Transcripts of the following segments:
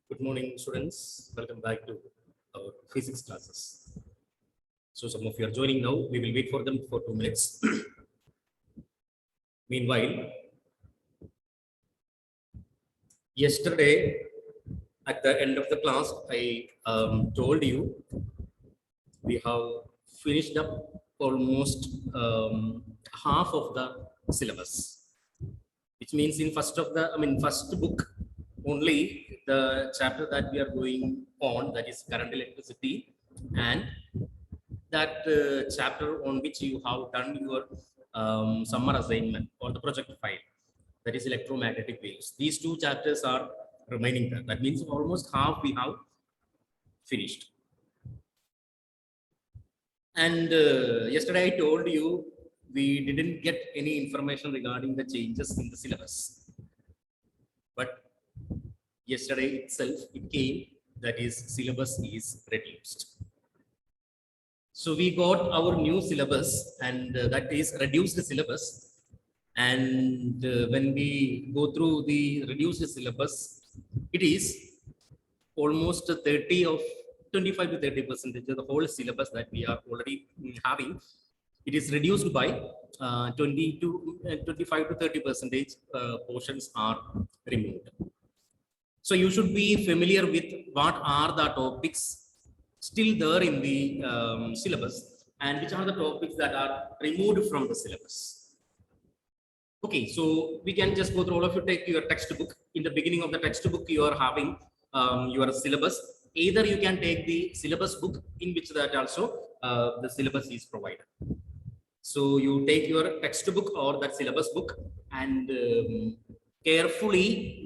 Good morning, students. Welcome back to our physics classes. So some of you are joining now. We will wait for them for 2 minutes. Meanwhile, yesterday at the end of the class, I told you we have finished up almost half of the syllabus, which means in first book only the chapter that we are going on, that is current electricity, and that chapter on which you have done your summer assignment or the project file, that is electromagnetic waves. These two chapters are remaining there. That means almost half we have finished. And yesterday I told you we didn't get any information regarding the changes in the syllabus. But yesterday itself it came, that is syllabus is reduced. So we got our new syllabus, and that is reduced syllabus. And when we go through the reduced syllabus, it is almost 25 to 30% of the whole syllabus that we are already having. It is reduced by 20 to 25 to 30% portions are removed. So you should be familiar with what are the topics still there in the syllabus and which are the topics that are removed from the syllabus. Okay, so we can just go through. All of you take your textbook. In the beginning of the textbook, you are having your syllabus. Either you can take the syllabus book, in which that also the syllabus is provided. So you take your textbook or that syllabus book and carefully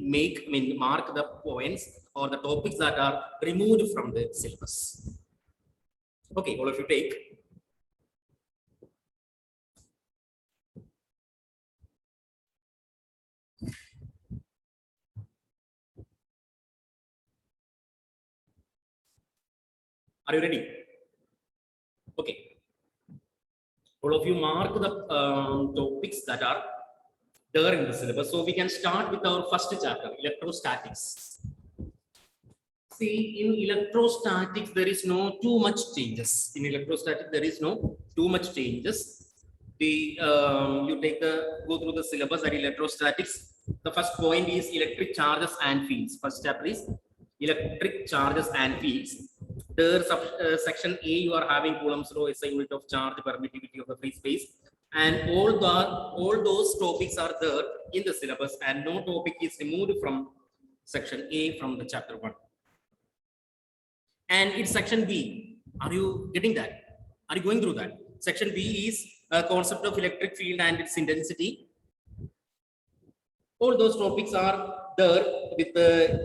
mark the points or the topics that are removed from the syllabus. Okay, all of you take. Are you ready? Okay. All of you mark the topics that are there in the syllabus. So we can start with our first chapter, electrostatics. See, in electrostatics, there is no too much changes. In electrostatics, there is no too much changes. The you go through the syllabus at electrostatics. The first point is electric charges and fields. First chapter is electric charges and fields. There, section A, you are having Coulomb's law, SI unit of charge, permittivity of the free space, and all those topics are there in the syllabus, and no topic is removed from section A from the chapter 1. And it's section B. Are you getting that? Are you going through that? Section B is a concept of electric field and its intensity. All those topics are there with the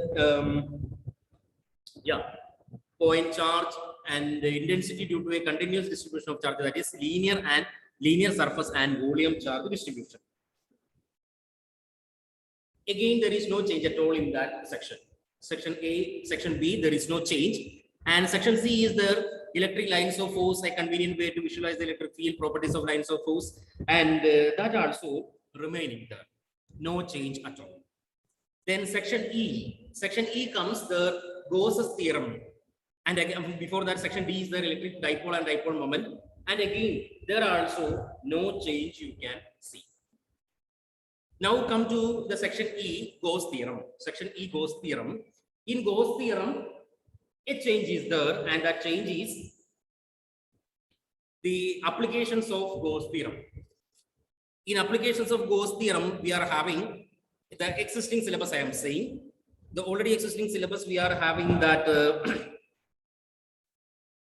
point charge and the intensity due to a continuous distribution of charge, that is linear surface and volume charge distribution. Again, there is no change at all in that section. Section A, section B, there is no change. And section C is the electric lines of force, a convenient way to visualize the electric field, properties of lines of force, and that also remaining there. No change at all. Then section E. Section E comes the Gauss's theorem. And again, before that, section D is the electric dipole and dipole moment. And again, there are also no change you can see. Now come to the section E, Gauss theorem. Section E, Gauss theorem. In Gauss theorem, a change is there, and that change is the applications of Gauss theorem. In applications of Gauss theorem, we are having the existing syllabus. I am saying the already existing syllabus, we are having that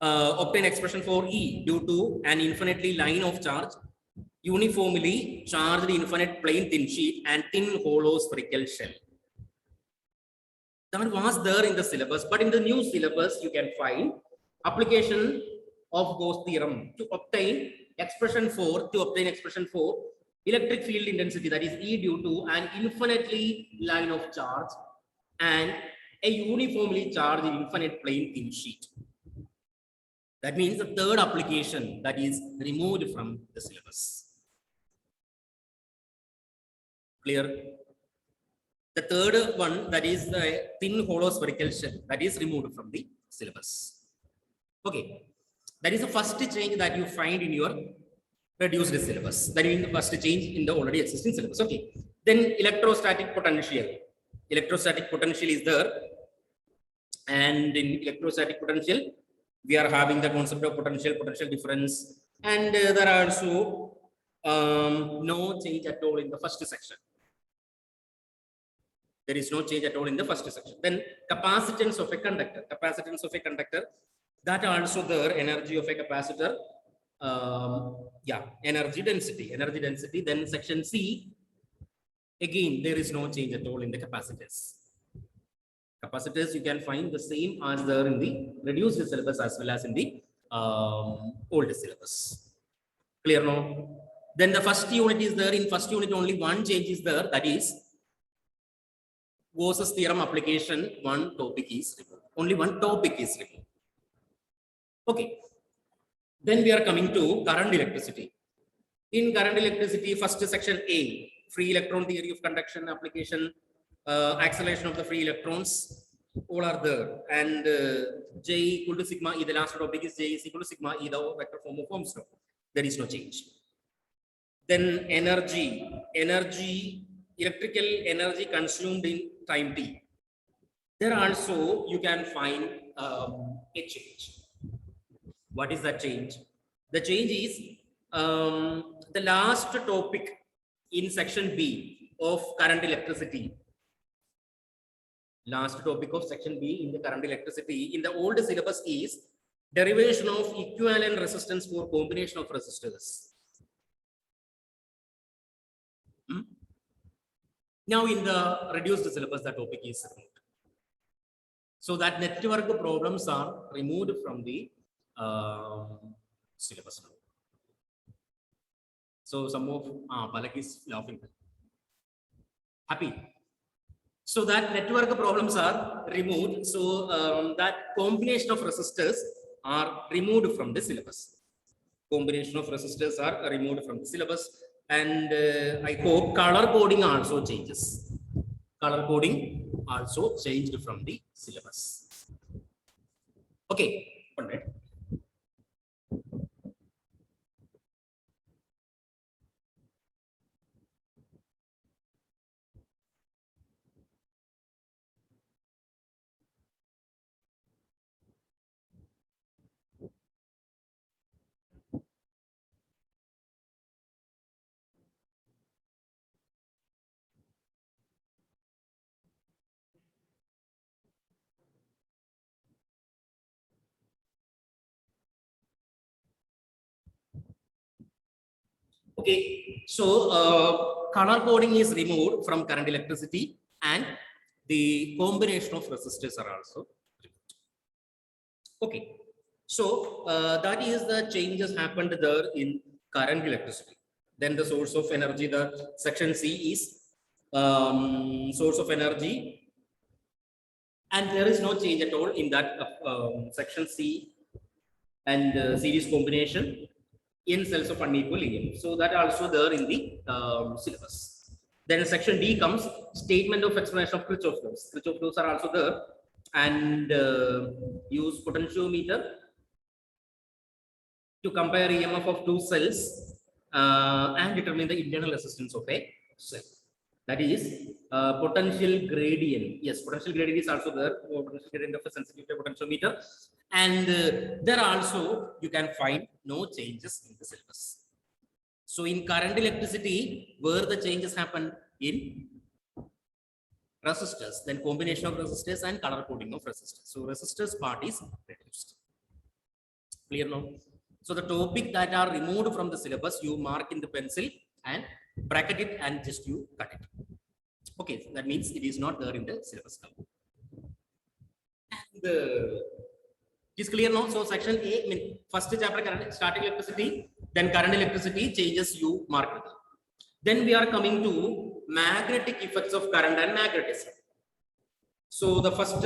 obtain expression for E due to an infinitely line of charge, uniformly charged infinite plane thin sheet, and thin hollow spherical shell. That was there in the syllabus, but in the new syllabus, you can find application of Gauss theorem to obtain expression for electric field intensity, that is E due to an infinitely line of charge and a uniformly charged infinite plane thin sheet. That means the third application that is removed from the syllabus. Clear? The third one, that is the thin hollow spherical shell, that is removed from the syllabus. Okay, that is the first change that you find in your reduced syllabus. That is the first change in the already existing syllabus. Okay, then electrostatic potential. Electrostatic potential is there, and in electrostatic potential we are having the concept of potential difference, and there are also no change at all in the first section. There is no change at all in the first section. Then capacitance of a conductor. Capacitance of a conductor, that also there, energy of a capacitor. Yeah, energy density. Energy density. Then section C, again, there is no change at all in the capacitors. Capacitors you can find the same as there in the reduced syllabus as well as in the old syllabus. Clear now? Then the first unit is there. In first unit only one change is there, that is Gauss's theorem application. One topic is removed. Only one topic is removed. Okay. Then we are coming to current electricity. In current electricity, first section A, free electron theory of conduction application, acceleration of the free electrons, all are there. And J equal to sigma E, the last topic is J is equal to sigma E, the vector form of Ohm's law. There is no change. Then energy, electrical energy consumed in time t. There also you can find a change. What is that change? The change is the last topic in section B of current electricity. Last topic of section B in the current electricity in the old syllabus is derivation of equivalent resistance for combination of resistors. Now in the reduced syllabus, the topic is removed. So that network problems are removed from the syllabus now. So some of Palak is laughing. Happy. So that network problems are removed. So that combination of resistors are removed from the syllabus. Combination of resistors are removed from the syllabus. And I hope color coding also changes. Color coding also changed from the syllabus. Okay, one minute. Okay, so color coding is removed from current electricity and the combination of resistors are also removed. Okay, so that is the changes happened there in current electricity. Then the source of energy, the section C is source of energy, and there is no change at all in that section C and series combination in cells of unequal EM. So that also there in the syllabus. Then section D comes statement of explanation of Kirchhoff laws. Kirchhoff laws are also there, and use potentiometer to compare EMF of two cells and determine the internal resistance of a cell. That is potential gradient. Yes, potential gradient is also there. Potential gradient of a sensitivity potentiometer. And there also you can find no changes in the syllabus. So in current electricity, where the changes happen in resistors, then combination of resistors and color coding of resistors. So resistors part is reduced. Clear now? So the topic that are removed from the syllabus, you mark in the pencil and bracket it and just you cut it. Okay, so that means it is not there in the syllabus now. And it is clear now. So section A, I mean, first chapter current starting electricity, then current electricity changes you mark it. Then we are coming to magnetic effects of current and magnetism. So the first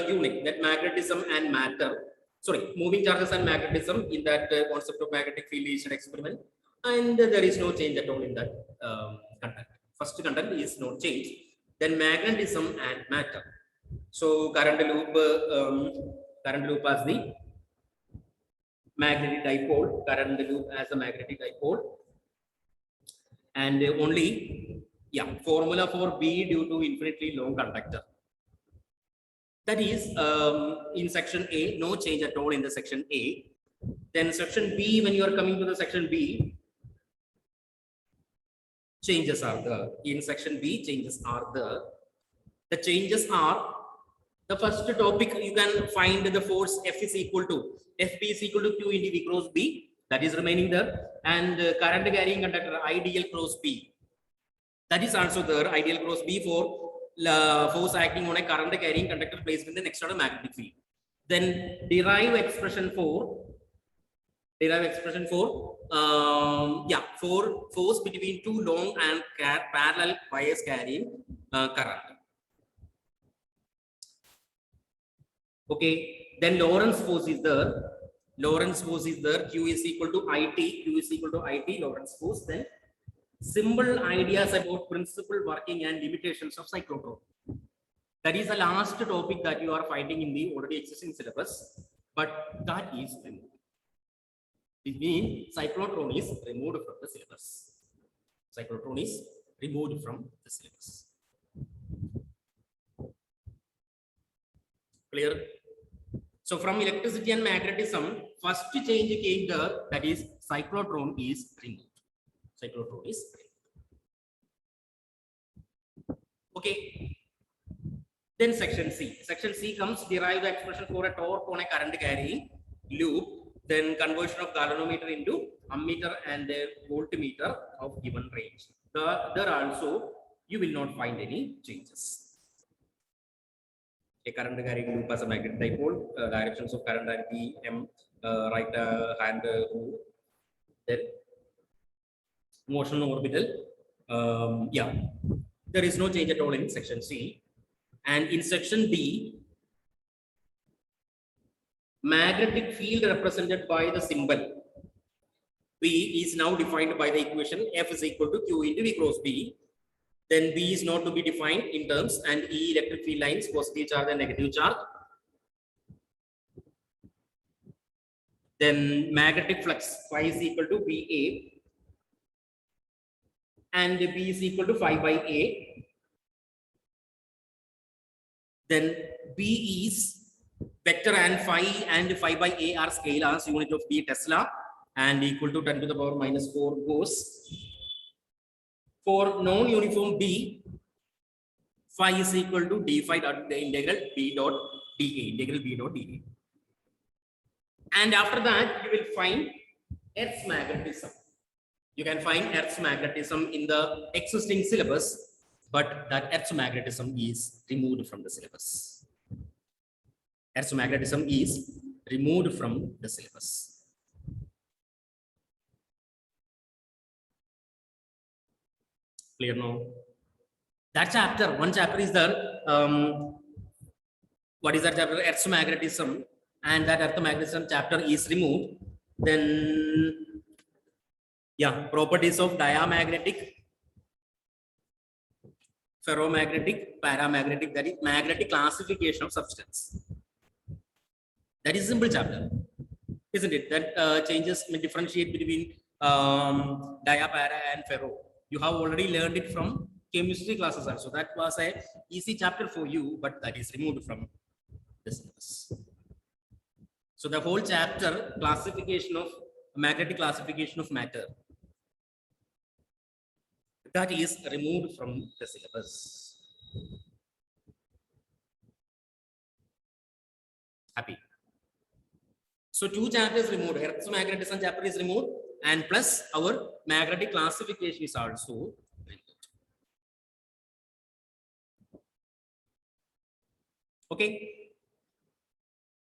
unit, that magnetism and matter, sorry, moving charges and magnetism in that concept of magnetic field is an experiment, and there is no change at all in that content. First content is not changed. then magnetism and matter. So current loop as the magnetic dipole, current loop as a magnetic dipole, and only formula for B due to infinitely long conductor. That is in section A, no change at all in the section A. Then section B, when you are coming to the section B, changes are there. In section B, changes are there. The changes are, the first topic, you can find the force F is equal to, FB is equal to Q into V cross B, that is remaining there. And current carrying conductor, ideal cross B, that is also there, ideal cross B for force acting on a current carrying conductor placed in the external magnetic field. Then derive expression for for force between two long and parallel wires carrying current. Okay, then Lorentz force is there. Q is equal to IT, Lorentz force. Then simple ideas about principle, working and limitations of cyclotron. That is the last topic that you are finding in the already existing syllabus, but that is removed. It means cyclotron is removed from the syllabus. Cyclotron is removed from the syllabus. Clear? So from electricity and magnetism, first change came there, that is cyclotron is removed. Cyclotron is removed. Okay. Then section C. Section C comes, derive the expression for a torque on a current carrying loop, then conversion of galvanometer into ammeter and a voltmeter of given range. There also you will not find any changes. A current carrying loop as a magnetic dipole, directions of current and P, M, right hand rule. Then motion orbital. There is no change at all in section C. And in section D, magnetic field represented by the symbol V is now defined by the equation F is equal to Q into V cross B. Then B is not to be defined in terms, and E electric field lines, positive charge and negative charge. Then magnetic flux phi is equal to BA, and B is equal to phi by A. Then B is vector and phi by A are scalars, unit of B Tesla, and equal to 10 to the power minus 4 Gauss. For non-uniform B, phi is equal to d phi dot the integral B dot dA, And after that, you will find Earth's magnetism. You can find Earth's magnetism in the existing syllabus, but that Earth's magnetism is removed from the syllabus. Earth's magnetism is removed from the syllabus. Clear now? That chapter, one chapter is there. What is that chapter? Earth's magnetism, and that Earth magnetism chapter is removed. Then, properties of diamagnetic, ferromagnetic, paramagnetic, that is magnetic classification of substance. That is a simple chapter, isn't it? That changes, differentiate between dia, para, and ferro. You have already learned it from chemistry classes also. That was a easy chapter for you, but that is removed from the syllabus. So the whole chapter, classification of magnetic classification of matter, that is removed from the syllabus. Happy? So two chapters removed. Earth's magnetism chapter is removed, and plus our magnetic classification is also removed. Okay.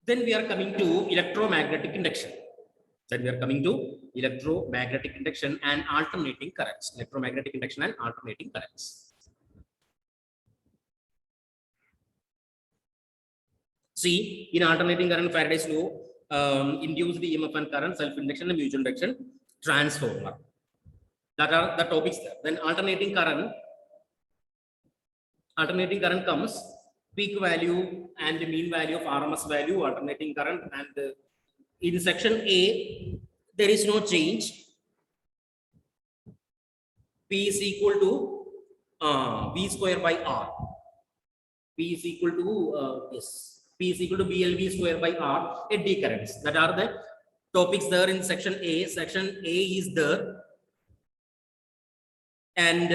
Then we are coming to electromagnetic induction. And alternating currents. Electromagnetic induction and alternating currents. See, in alternating current, Faraday's law, induced EMF and current, self-induction and mutual induction, transformer. That are the topics there. Then alternating current, alternating current comes peak value and the mean value of RMS value, alternating current, and in section A, there is no change. P is equal to V square by R. P is equal to yes, P is equal to BLV square by R, eddy currents. That are the topics there in section A. Section A is there, and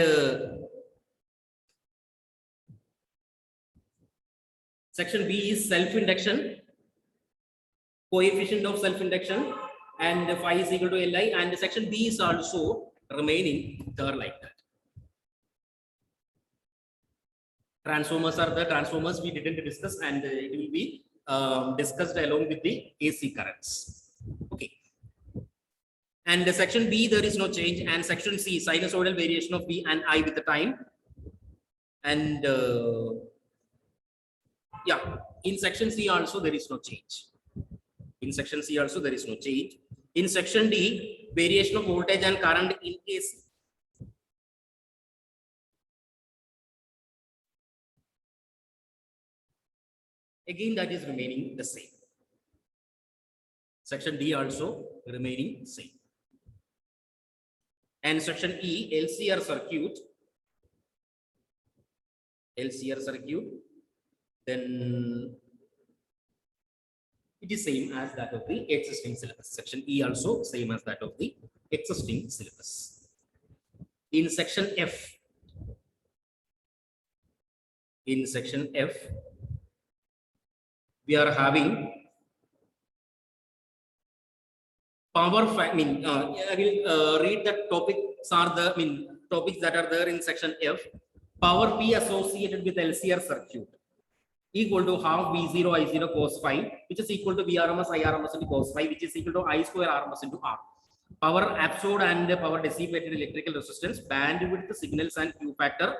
section B is self-induction, coefficient of self-induction, and phi is equal to Li, and section B is also remaining there like that. Transformers are the transformers we didn't discuss, and it will be discussed along with the AC currents. Okay. And section B, there is no change, and section C, sinusoidal variation of V and I with the time. And yeah, in section C also there is no change. In section C also there is no change. In section D, variation of voltage and current in AC. Again, that is remaining the same. Section D also remaining same. And section E, LCR circuit. LCR circuit, then it is same as that of the existing syllabus. Section E also same as that of the existing syllabus. In section F, we are having power fact. I will read the topics are the topics that are there in section F. Power P associated with LCR circuit equal to half V0 I0 cos phi, which is equal to VRMS IRMS into cos phi, which is equal to I square RMS into R. Power absorbed and power dissipated electrical resistance, bandwidth, signals, and Q factor,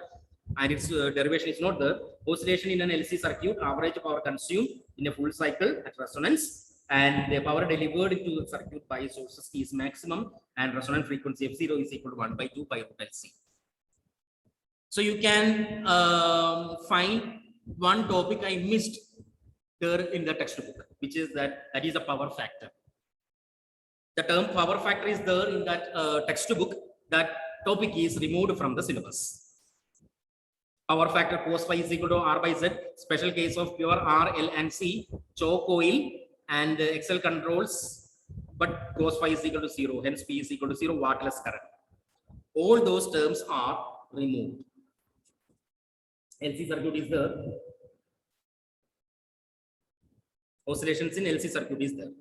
and its derivation is not there. Oscillation in an LC circuit, average power consumed in a full cycle at resonance, and the power delivered into the circuit by sources is maximum, and resonant frequency F0 is equal to 1 by 2 pi root LC. So you can find one topic I missed there in the textbook, which is that is a power factor. The term power factor is there in that textbook. That topic is removed from the syllabus. Power factor cos phi is equal to R by Z, special case of pure R, L, and C, choke coil, and XL controls, but cos phi is equal to 0, hence P is equal to 0, wattless current. All those terms are removed. LC circuit is there. Oscillations in LC circuit is there.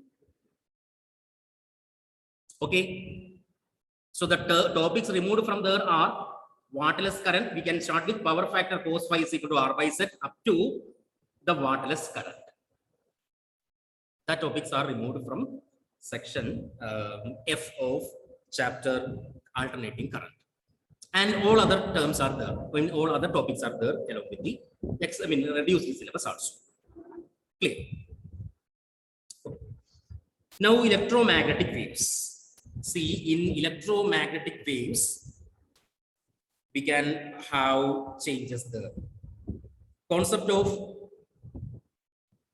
Okay. So the topics removed from there are wattless current. We can start with power factor cos phi is equal to R by Z up to the wattless current. The topics are removed from section F of chapter alternating current. And all other terms are there. When all other topics are there, along with the reduced syllabus also. Clear. Now, electromagnetic waves. See, in electromagnetic waves, we can have changes there. Concept of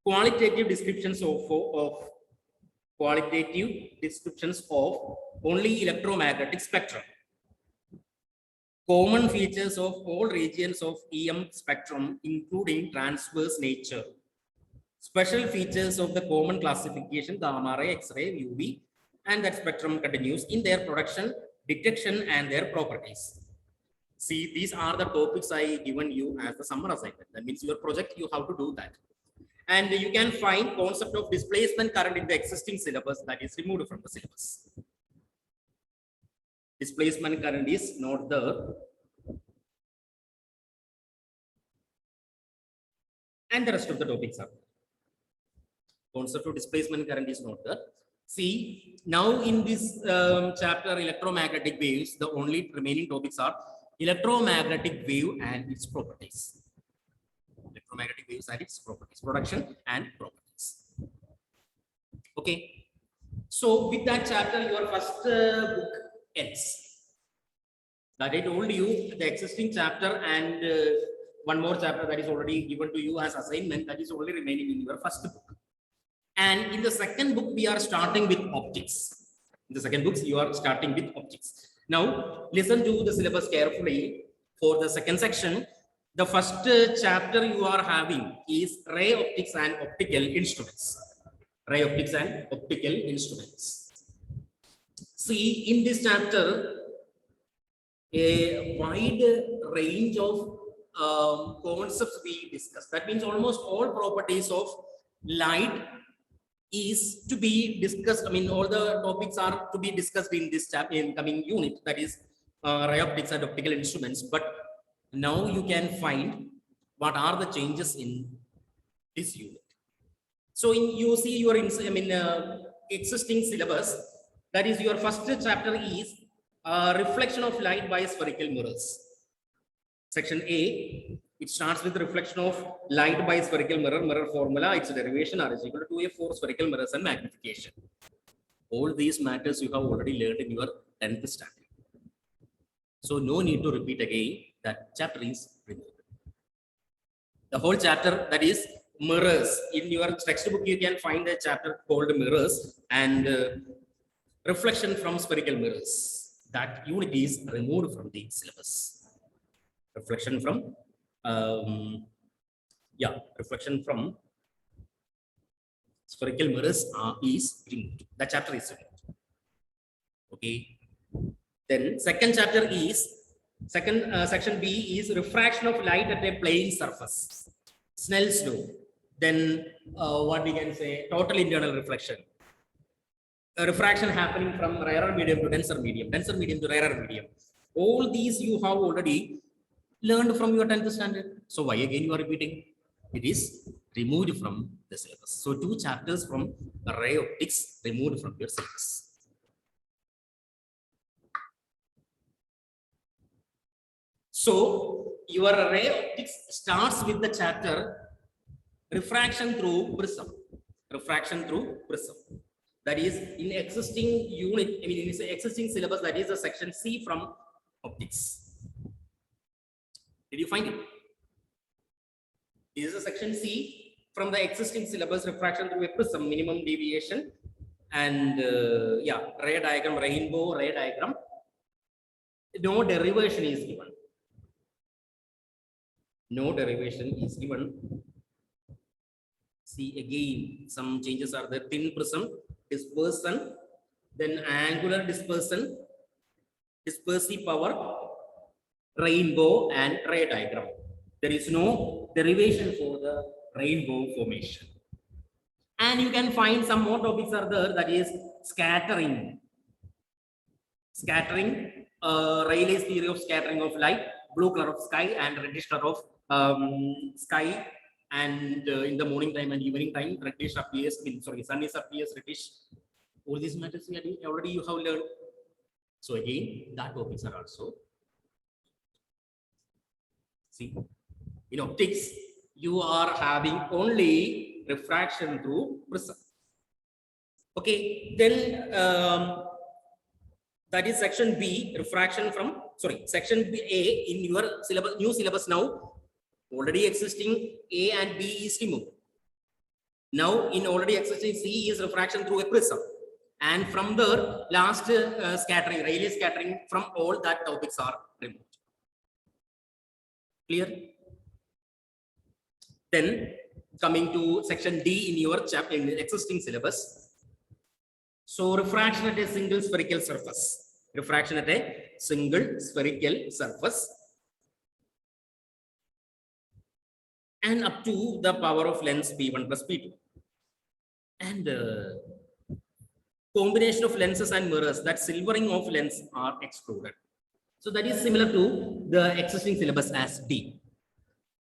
qualitative descriptions of only electromagnetic spectrum. Common features of all regions of EM spectrum, including transverse nature. Special features of the common classification, gamma ray, X-ray, UV, and that spectrum continues in their production, detection, and their properties. See, these are the topics I given you as the summer assignment. That means your project, you have to do that. And you can find concept of displacement current in the existing syllabus that is removed from the syllabus. Displacement current is not there. And the rest of the topics are there. Concept of displacement current is not there. See, now in this chapter, electromagnetic waves, the only remaining topics are electromagnetic wave and its properties. Electromagnetic waves and its properties, production and properties. Okay. So with that chapter, your first book ends. That I told you, the existing chapter and one more chapter that is already given to you as assignment, that is only remaining in your first book. And in the second book, we are starting with optics. In the second books, you are starting with optics. Now, listen to the syllabus carefully. For the second section, the first chapter you are having is ray optics and optical instruments. Ray optics and optical instruments. See, in this chapter, a wide range of concepts we discuss. That means almost all properties of light is to be discussed. I mean, all the topics are to be discussed in this chapter in coming unit, that is ray optics and optical instruments. But now you can find what are the changes in this unit. So you see your existing syllabus, that is your first chapter is reflection of light by spherical mirrors. Section A, it starts with reflection of light by spherical mirror, mirror formula, its derivation R is equal to 2A for spherical mirrors and magnification. All these matters you have already learned in your 10th standard. So no need to repeat again, that chapter is removed. The whole chapter, that is mirrors, in your textbook you can find a chapter called mirrors and reflection from spherical mirrors. That unit is removed from the syllabus. Reflection from reflection from spherical mirrors is removed. That chapter is removed. Okay. Then second chapter is section B is refraction of light at a plane surface. Snell's law. Then what we can say, total internal reflection. Refraction happening from rarer medium to denser medium to rarer medium. All these you have already learned from your 10th standard. So why again you are repeating? It is removed from the syllabus. So 2 chapters from ray optics removed from your syllabus. So your ray optics starts with the chapter refraction through prism. Refraction through prism. That is in existing unit, I mean in existing syllabus, that is the section C from optics. Did you find it? This is a section C from the existing syllabus, refraction through a prism, minimum deviation, and ray diagram, rainbow ray diagram. No derivation is given. No derivation is given. See again, some changes are there. Thin prism, dispersion, then angular dispersion, dispersive power, rainbow, and ray diagram. There is no derivation for the rainbow formation. And you can find some more topics are there, that is scattering. Scattering, Rayleigh's theory of scattering of light, blue color of sky and reddish color of sky. And in the morning time and evening time, reddish appears, sun is appears reddish. All these matters already you have learned. So again, that topics are also. See, in optics, you are having only refraction through prism. Okay, then that is section B, refraction from, section B A in your syllabus, new syllabus now. Already existing A and B is removed. Now in already existing C is refraction through a prism. And from there, last scattering, Rayleigh scattering, from all that topics are removed. Clear? Then coming to section D in your chapter in the existing syllabus. So refraction at a single spherical surface. Refraction at a single spherical surface. And up to the power of lens P1 plus P2. And combination of lenses and mirrors, that silvering of lens are excluded. So that is similar to the existing syllabus as D.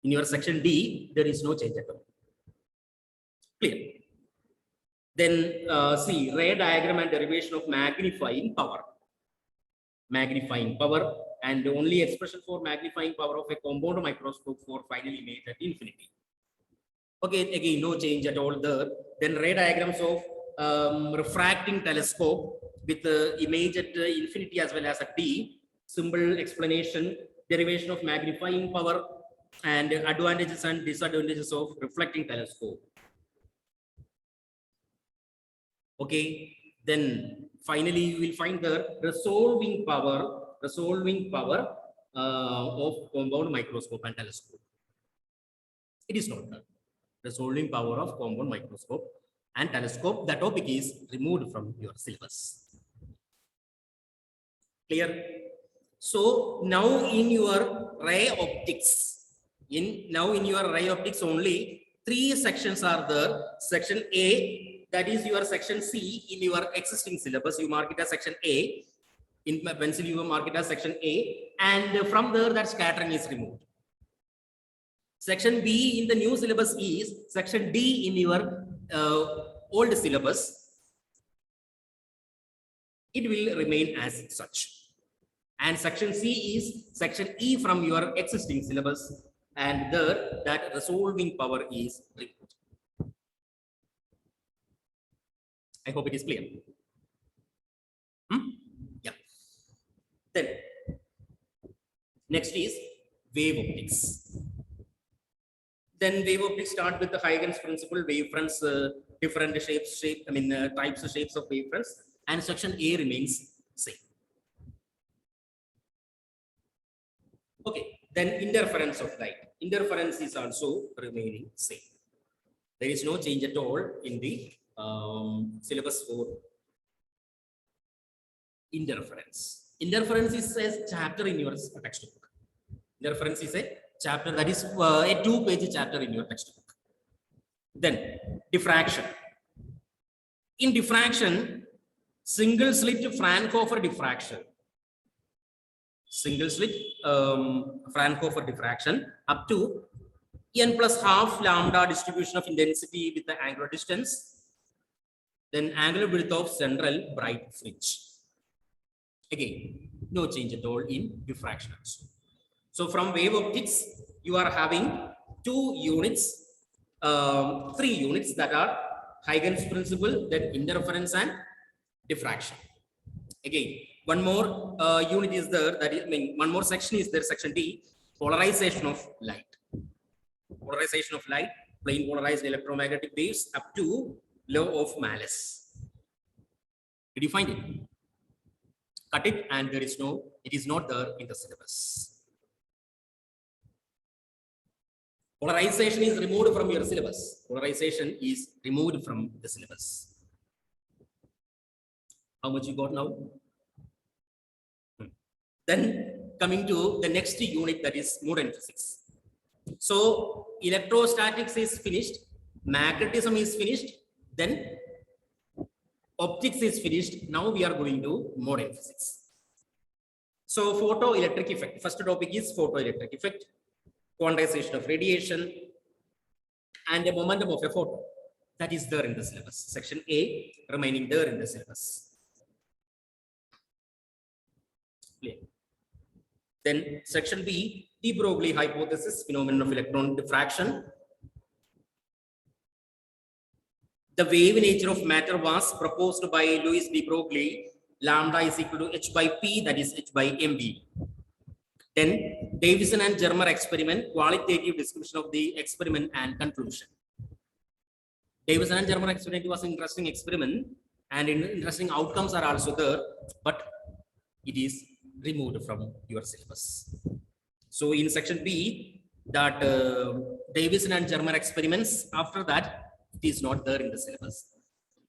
In your section D, there is no change at all. Clear? Then see, ray diagram and derivation of magnifying power. Magnifying power, and the only expression for magnifying power of a compound microscope for final image at infinity. Okay, again, no change at all there. Then ray diagrams of refracting telescope with the image at infinity as well as at D. Simple explanation, derivation of magnifying power, and advantages and disadvantages of reflecting telescope. Okay, then finally you will find the resolving power of compound microscope and telescope. It is not the resolving power of compound microscope and telescope. The topic is removed from your syllabus. Clear? So now in your ray optics, in your ray optics only 3 sections are there. Section A, that is your section C in your existing syllabus. You mark it as section A. In my pencil, you mark it as section A, and from there that scattering is removed. Section B in the new syllabus is section D in your old syllabus. It will remain as such. And section C is section E from your existing syllabus, and there that resolving power is removed. I hope it is clear. Yeah. Then next is wave optics. Then wave optics start with the Huygens principle, wavefronts, different types of shapes of wavefronts, and section A remains same. Okay, then interference of light. Interference is also remaining same. There is no change at all in the syllabus for interference. Interference is a chapter in your textbook. Interference is a chapter that is a 2-page chapter in your textbook. Then diffraction. In diffraction, single slit Fraunhofer diffraction. Single slit Fraunhofer diffraction up to n plus half lambda distribution of intensity with the angular distance, then angular width of central bright fringe. Again, no change at all in diffraction also. So from wave optics, you are having 2 units, 3 units that are Huygens principle, then interference and diffraction. Again, one more unit is there, that is, one more section is there, section D, polarization of light. Polarization of light, plane polarized electromagnetic waves up to law of Malus. Did you find it? Cut it, and there is no, it is not there in the syllabus. Polarization is removed from your syllabus. Polarization is removed from the syllabus. How much you got now? Then coming to the next unit, that is modern physics. So electrostatics is finished, magnetism is finished, then optics is finished. Now we are going to modern physics. So photoelectric effect. First topic is photoelectric effect, quantization of radiation, and the momentum of a photon. That is there in the syllabus. Section A remaining there in the syllabus. Clear. Then section B, de Broglie hypothesis, phenomenon of electron diffraction. The wave nature of matter was proposed by Louis de Broglie. Lambda is equal to h by p, that is h by mv. Then Davison and Germer experiment, qualitative description of the experiment and conclusion. Davison and Germer experiment was an interesting experiment, and interesting outcomes are also there, but it is removed from your syllabus. So in section B, that Davison and Germer experiments, after that it is not there in the syllabus.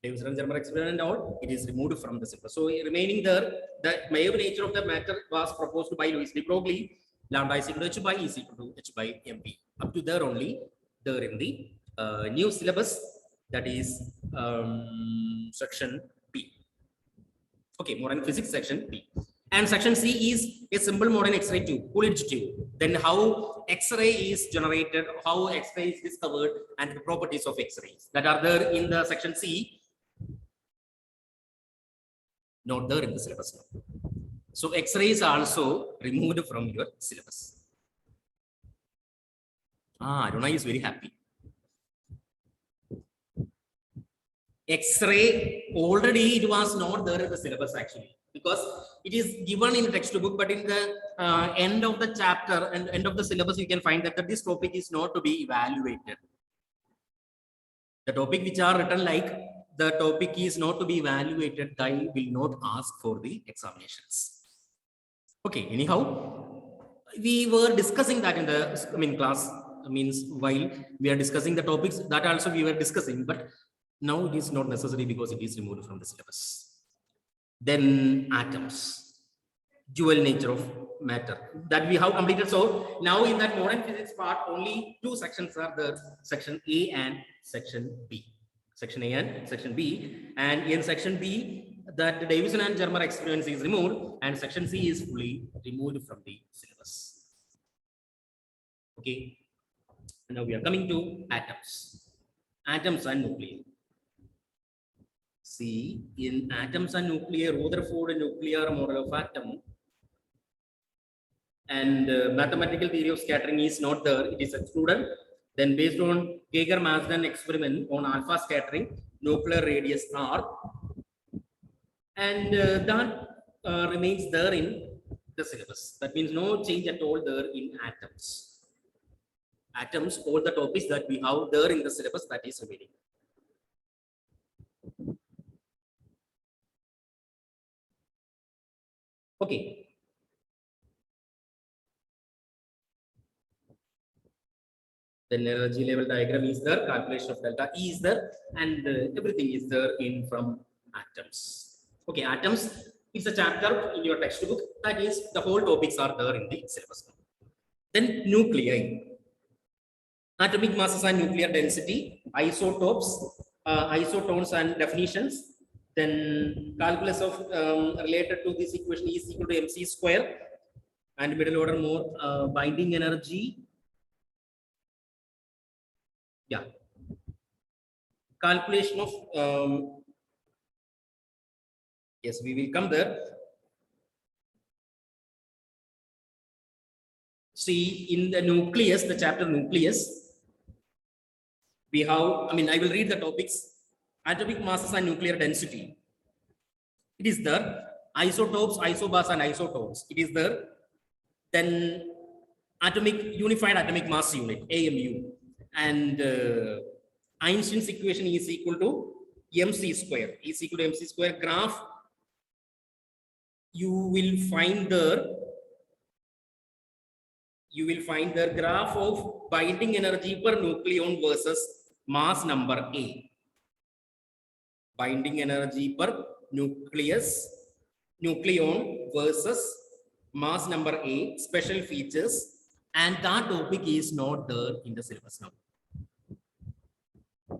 Davison and Germer experiment and all, it is removed from the syllabus. So remaining there, the wave nature of the matter was proposed by Louis de Broglie. Lambda is equal to h by e is equal to h by mv. Up to there only, there in the new syllabus, that is section B. Okay, modern physics section B. And section C is a simple modern X-ray tube, Coolidge tube. Then how X-ray is generated, how X-ray is discovered, and the properties of X-rays that are there in the section C. Not there in the syllabus now. So X-rays are also removed from your syllabus. Aruna is very happy. X-ray already it was not there in the syllabus actually, because it is given in the textbook, but in the end of the chapter and end of the syllabus, you can find that this topic is not to be evaluated. The topic which are written like the topic is not to be evaluated, I will not ask for the examinations. Okay, anyhow, we were discussing that in the class, means while we are discussing the topics, that also we were discussing, but now it is not necessary because it is removed from the syllabus. Then atoms, dual nature of matter, that we have completed. So now in that modern physics part, only two sections are there, section A and section B. Section A and section B. And in section B, that the Davison and Germer experiments is removed, and section C is fully removed from the syllabus. Okay. Now we are coming to atoms. Atoms and nuclei. See, in atoms and nuclei, Rutherford nuclear model of atom and mathematical theory of scattering is not there, it is excluded. Then based on Kager-Marsden experiment on alpha scattering, nuclear radius R, and that remains there in the syllabus. That means no change at all there in atoms. Atoms, all the topics that we have there in the syllabus, that is remaining. Okay. Then energy level diagram is there, calculation of delta E is there, and everything is there in from atoms. Okay, atoms is a chapter in your textbook. That is, the whole topics are there in the syllabus. Then nuclei, atomic masses and nuclear density, isotopes, isotones and definitions. Then calculus of related to this equation is equal to mc square, and middle order more binding energy. Yeah, calculation of yes, we will come there. See, in the nucleus, the chapter nucleus, we have, I will read the topics. Atomic masses and nuclear density. It is there. Isotopes, isobars and isotones. It is there. Then unified atomic mass unit, AMU. And Einstein's equation is equal to mc square, is equal to mc square. Graph, you will find the graph of binding energy per nucleon versus mass number A. Binding energy per nucleon versus mass number A, special features, and that topic is not there in the syllabus now.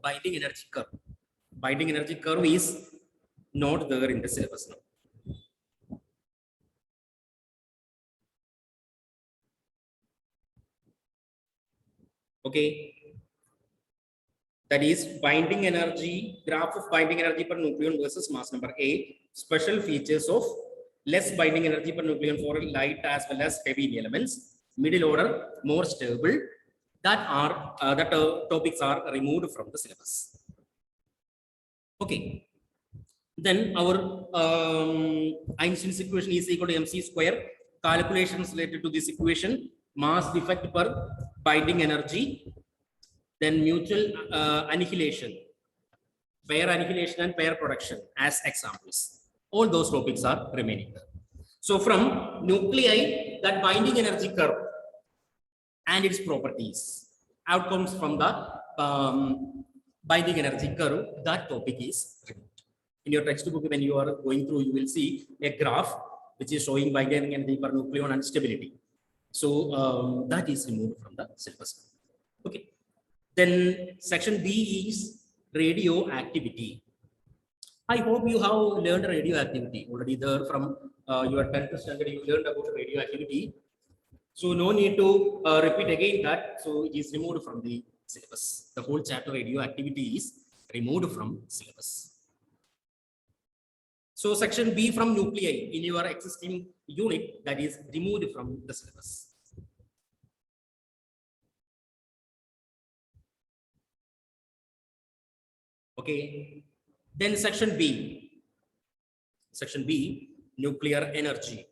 Binding energy curve. Binding energy curve is not there in the syllabus now. Okay. That is binding energy, graph of binding energy per nucleon versus mass number A, special features of less binding energy per nucleon for light as well as heavy elements, middle order, more stable. That topics are removed from the syllabus. Okay. Then our Einstein's equation is equal to mc square. Calculations related to this equation, mass defect per binding energy, then mutual annihilation, pair annihilation and pair production as examples. All those topics are remaining there. So from nuclei, that binding energy curve and its properties, outcomes from the binding energy curve, that topic is removed. In your textbook, when you are going through, you will see a graph which is showing binding energy per nucleon and stability. So that is removed from the syllabus. Okay. Then section B is radioactivity. I hope you have learned radioactivity already there from your 10th standard. You learned about radioactivity. So no need to repeat again that. So it is removed from the syllabus. The whole chapter radioactivity is removed from syllabus. So section B from nuclei in your existing unit, that is removed from the syllabus. Okay. Then section B, nuclear energy.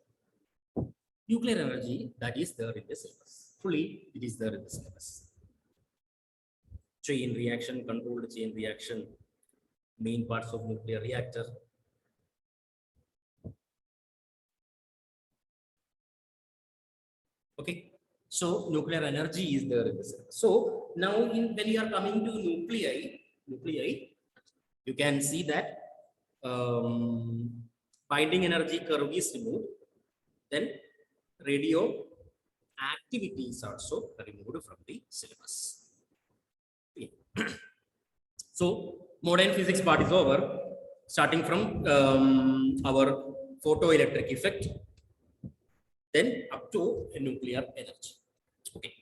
nuclear energy that is there in the syllabus. Fully, it is there in the syllabus. Chain reaction, controlled chain reaction, main parts of nuclear reactor. Okay, so nuclear energy is there in the syllabus. So now when you are coming to nuclei, you can see that binding energy curve is removed. Then radio activity is also removed from the syllabus. Okay. So modern physics part is over, starting from our photoelectric effect, then up to nuclear energy. Okay.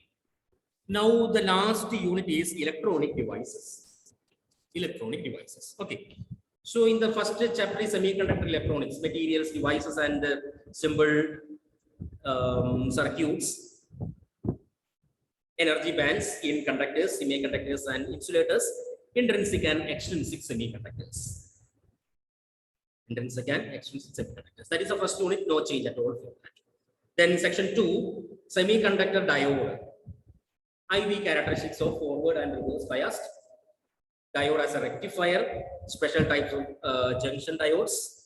Now the last unit is electronic devices. Electronic devices. Okay. So in the first chapter is semiconductor electronics, materials, devices, and simple circuits, energy bands in conductors, semiconductors, and insulators, intrinsic and extrinsic semiconductors. Intrinsic and extrinsic semiconductors. That is the first unit, no change at all. Then section 2, semiconductor diode. IV characteristics of forward and reverse biased. Diode as a rectifier, special types of junction diodes,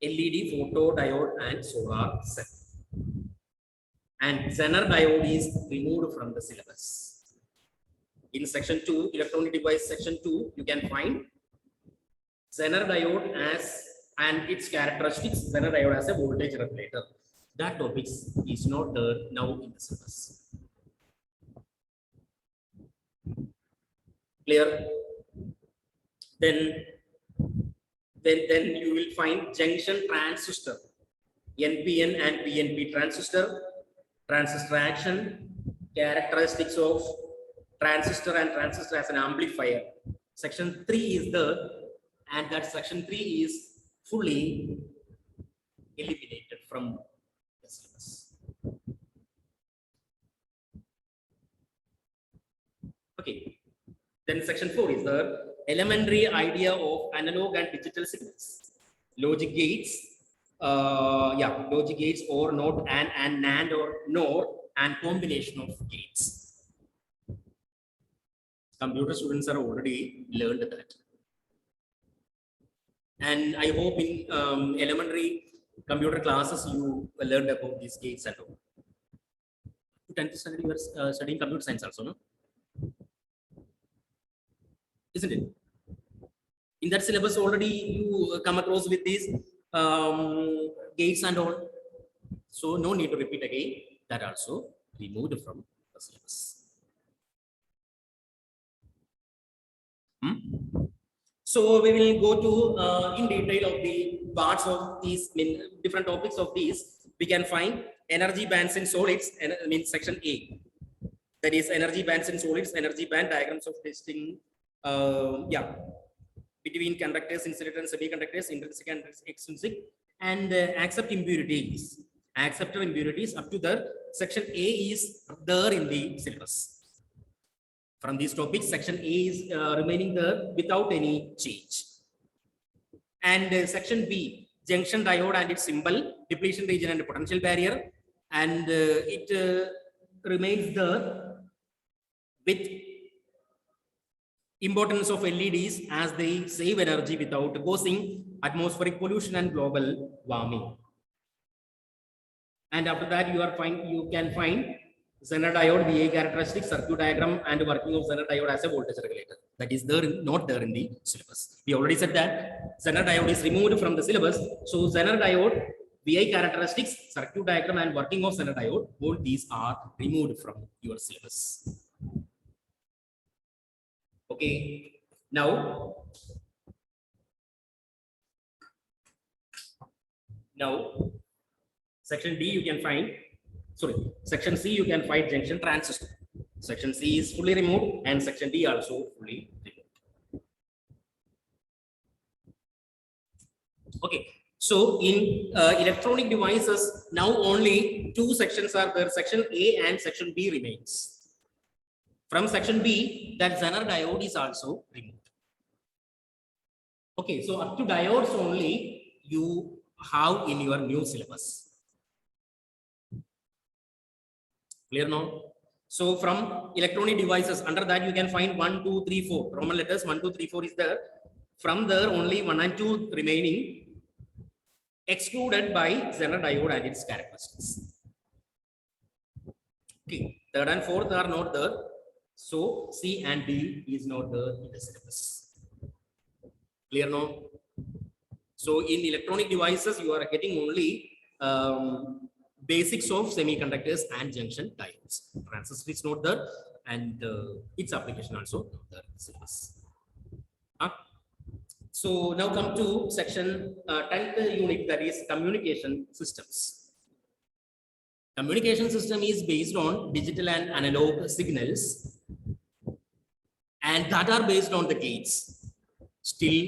LED, photodiode, and solar cell. And Zener diode is removed from the syllabus. In section 2, electronic device section 2, you can find Zener diode as and its characteristics, Zener diode as a voltage regulator. That topic is not there now in the syllabus. Clear? Then you will find junction transistor, NPN and PNP transistor, transistor action, characteristics of transistor and transistor as an amplifier. Section 3 is there, and that section 3 is fully eliminated from the syllabus. Okay. Then section 4 is the elementary idea of analog and digital signals, logic gates, logic gates or not and NAND or NOR and combination of gates. Computer students are already learned that. And I hope in elementary computer classes you learned about these gates and all. 10th standard you are studying computer science also, no? Isn't it? In that syllabus already you come across with these gates and all. So no need to repeat again. That also removed from the syllabus. So we will go to in detail of the parts of these different topics of these. We can find energy bands in solids and section A. That is energy bands in solids, energy band diagrams of testing. Between conductors, insulators, and semiconductors, intrinsic and extrinsic, and accept impurities. Acceptor impurities up to the section A is there in the syllabus. From these topics, section A is remaining there without any change. And section B, junction diode and its symbol, depletion region and potential barrier, and it remains there with importance of LEDs as they save energy without causing atmospheric pollution and global warming. And after that, you can find Zener diode, VA characteristics, circuit diagram, and working of Zener diode as a voltage regulator. That is there, not there in the syllabus. We already said that Zener diode is removed from the syllabus. So Zener diode, VA characteristics, circuit diagram, and working of Zener diode, all these are removed from your syllabus. Okay, now section D you can find, section C you can find junction transistor. Section C is fully removed and section D also fully removed. Okay, so in electronic devices, now only two sections are there, section A and section B remains. From section B, that Zener diode is also removed. Okay, so up to diodes only you have in your new syllabus. Clear now? So from electronic devices, under that you can find 1, 2, 3, 4. Roman letters 1, 2, 3, 4 is there. From there, only 1 and 2 remaining, excluded by Zener diode and its characteristics. Okay, third and fourth are not there. So C and D is not there in the syllabus. Clear now? So in electronic devices, you are getting only basics of semiconductors and junction diodes. Transistor is not there, and its application also not there in the syllabus. So now come to section 10th unit, that is communication systems. Communication system is based on digital and analog signals, and that are based on the gates. Still,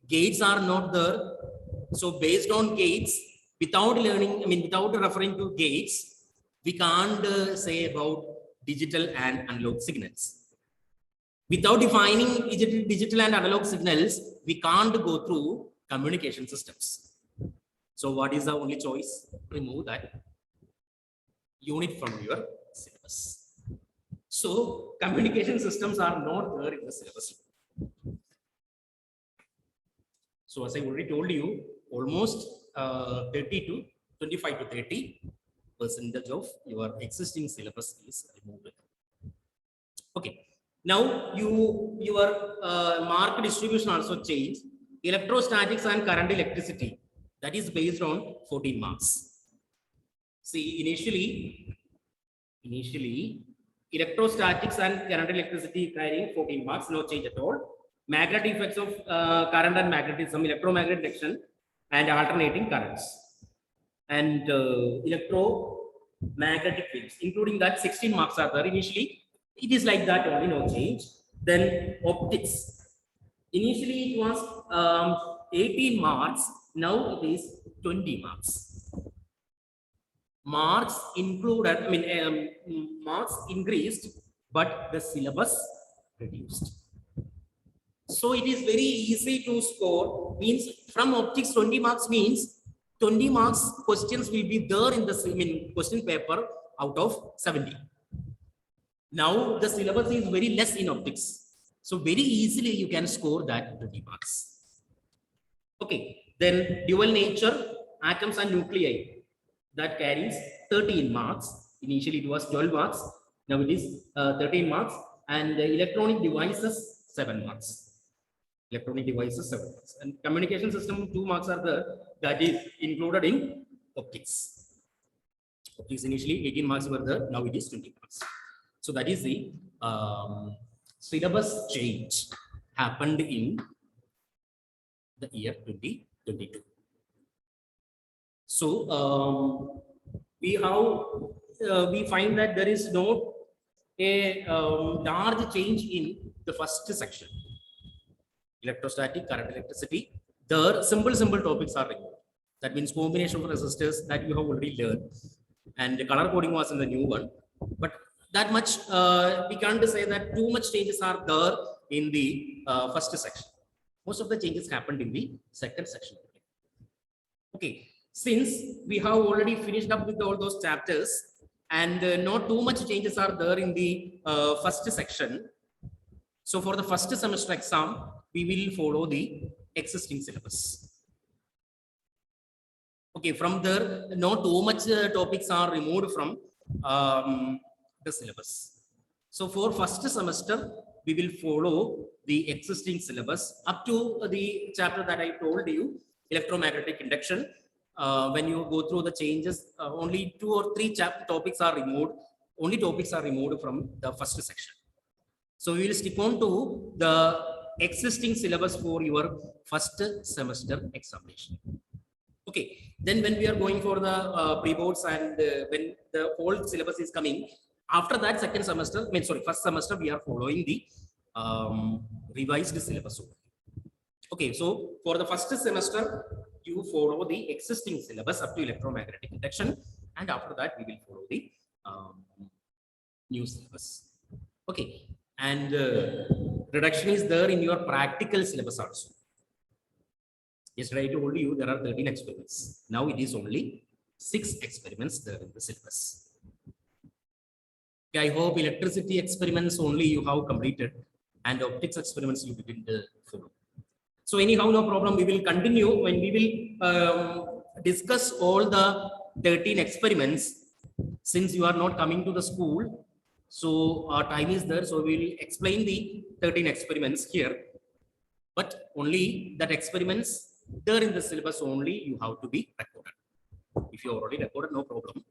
gates are not there. So based on gates, without learning, without referring to gates, we can't say about digital and analog signals. Without defining digital and analog signals, we can't go through communication systems. So what is the only choice? Remove that unit from your syllabus. So communication systems are not there in the syllabus. So as I already told you, almost 30 to 25 to 30% of your existing syllabus is removed. Okay. Now your mark distribution also changed. Electrostatics and current electricity, that is based on 14 marks. See, initially electrostatics and current electricity carrying 14 marks, no change at all. Magnetic effects of current and magnetism, electromagnetic induction and alternating currents, and electromagnetic waves, including that 16 marks are there. Initially it is like that only, no change. Then optics, initially it was 18 marks, now it is 20 marks. Marks included, marks increased, but the syllabus reduced. So it is very easy to score. Means from optics 20 marks means 20 marks questions will be there in the question paper out of 70. Now the syllabus is very less in optics. So very easily you can score that 20 marks. Okay, then dual nature, atoms and nuclei, that carries 13 marks. Initially it was 12 marks. Now it is 13 marks. And the electronic devices, 7 marks. Electronic devices, 7 marks. And communication system, 2 marks are there. That is included in optics. Optics initially 18 marks were there. Now it is 20 marks. So that is the syllabus change happened in the year 2022. So we find that there is not a large change in the first section. Electrostatic, current electricity, the simple topics are removed. That means combination of resistors that you have already learned, and the color coding was in the new one. But that much we can't say that too much changes are there in the first section. Most of the changes happened in the second section. Okay, since we have already finished up with all those chapters and not too much changes are there in the first section. So for the first semester exam, we will follow the existing syllabus. Okay, from there, not too much topics are removed from the syllabus. So for first semester, we will follow the existing syllabus up to the chapter that I told you, electromagnetic induction. When you go through the changes, only 2 or 3 topics are removed. Only topics are removed from the first section. So we will stick on to the existing syllabus for your first semester examination. Okay, then when we are going for the pre-boards and when the whole syllabus is coming, after that second semester, first semester, we are following the revised syllabus. Okay, so for the first semester, you follow the existing syllabus up to electromagnetic induction, and after that we will follow the new syllabus. Okay, and reduction is there in your practical syllabus also. Yesterday I told you there are 13 experiments. Now it is only 6 experiments there in the syllabus. Okay, I hope electricity experiments only you have completed and optics experiments you didn't follow. So anyhow, no problem. We will continue when we will discuss all the 13 experiments. Since you are not coming to the school, so our time is there. So we will explain the 13 experiments here. But only that experiments there in the syllabus only you have to be recorded. If you already recorded, no problem.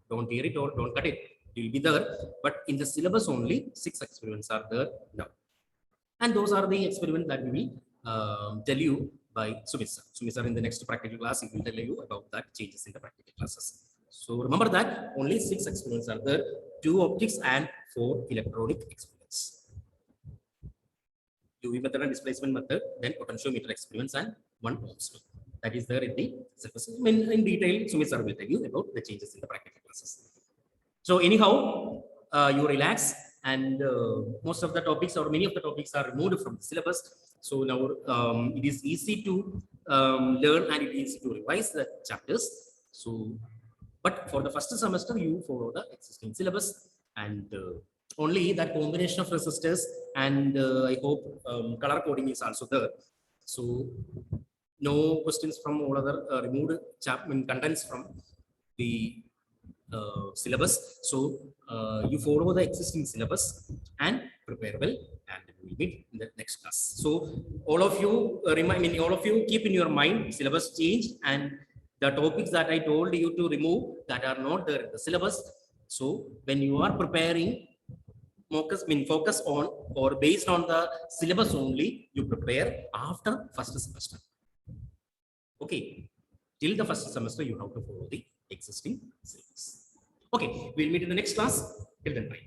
Don't hear it or don't cut it. It will be there. But in the syllabus only 6 experiments are there now. And those are the experiments that we will tell you by Sumit sir. Sumit sir in the next practical class, he will tell you about that changes in the practical classes. So remember that only 6 experiments are there, 2 optics and 4 electronic experiments. UV method and displacement method, then potentiometer experiments and 1 Ohm's law. That is there in the syllabus. In detail, Sumit sir will tell you about the changes in the practical classes. So anyhow, you relax, and most of the topics or many of the topics are removed from the syllabus. So now it is easy to learn and it is easy to revise the chapters. So, but for the first semester, you follow the existing syllabus, and only that combination of resistors, and I hope color coding is also there. So no questions from all other removed contents from the syllabus. So you follow the existing syllabus and prepare well, and we will meet in the next class. So all of you all of you keep in your mind syllabus change and the topics that I told you to remove that are not there in the syllabus. So when you are preparing, focus on or based on the syllabus only you prepare after first semester. Okay, till the first semester you have to follow the existing syllabus. Okay, we'll meet in the next class. Till then, bye.